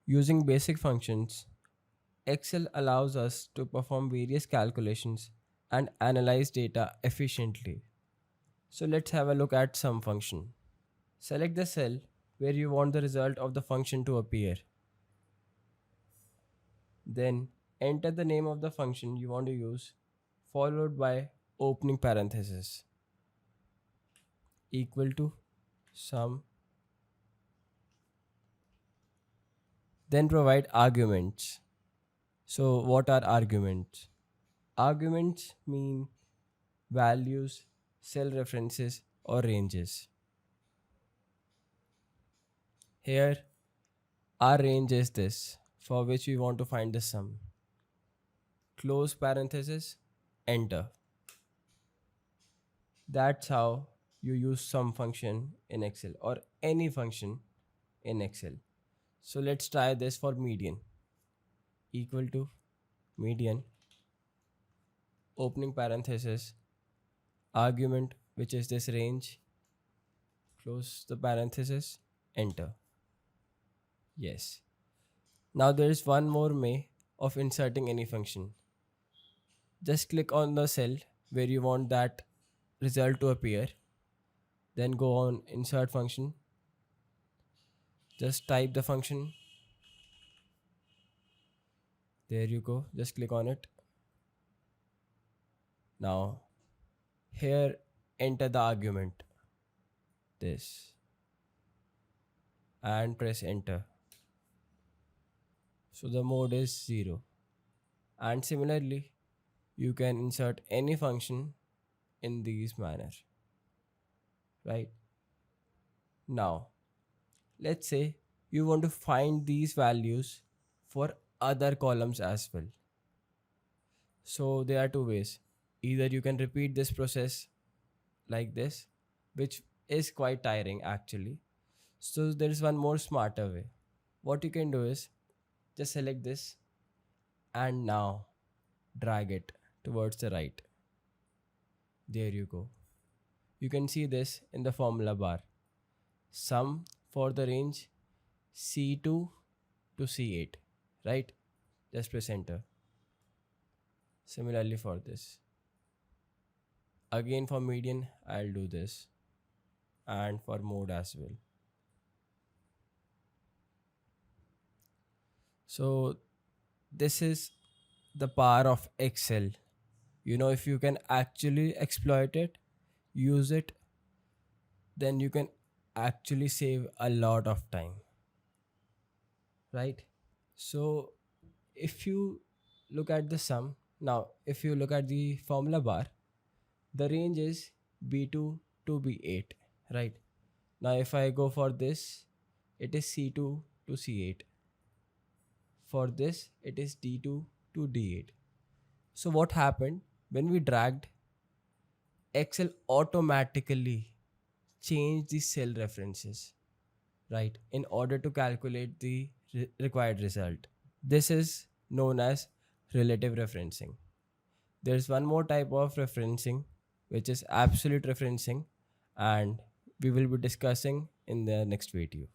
Using basic functions, Excel allows us to perform various calculations and analyze data efficiently. So let's have a look at sum function. Select the cell where you want the result of the function to appear. Then enter the name of the function you want to use, followed by opening parenthesis equal to sum. Then provide arguments. So what are arguments? Arguments mean values, cell references, or ranges. Here, our range is this, for which we want to find the sum. Close parenthesis, enter. That's how you use sum function in Excel or any function in Excel. So let's try this for median. Equal to median, opening parenthesis, argument, which is this range, close the parenthesis, enter. Yes. Now there is one more way of inserting any function. Just click on the cell where you want that result to appear. Then go on insert function. Just type the function. There you go. Just click on it. Now here enter the argument. This. And press enter. So the mode is 0. And similarly, you can insert any function in these manner. Right? Now, let's say you want to find these values for other columns as well. So there are two ways. Either you can repeat this process like this, which is quite tiring actually. So there is one more smarter way. What you can do is just select this and now drag it towards the right. There you go. You can see this in the formula bar. Sum for the range C2 to C8, right? Just press enter. Similarly for this. Again for median, I'll do this. And for mode as well. So this is the power of Excel. If you can actually exploit it, use it, then you can actually save a lot of time, right? So if you look at the sum, now if you look at the formula bar, the range is B2 to B8, right? Now if I go for this, it is C2 to C8. For this, it is D2 to D8. So what happened when we dragged, Excel automatically changed the cell references, right, in order to calculate the required result. This is known as relative referencing. There's one more type of referencing, which is absolute referencing, and we will be discussing in the next video.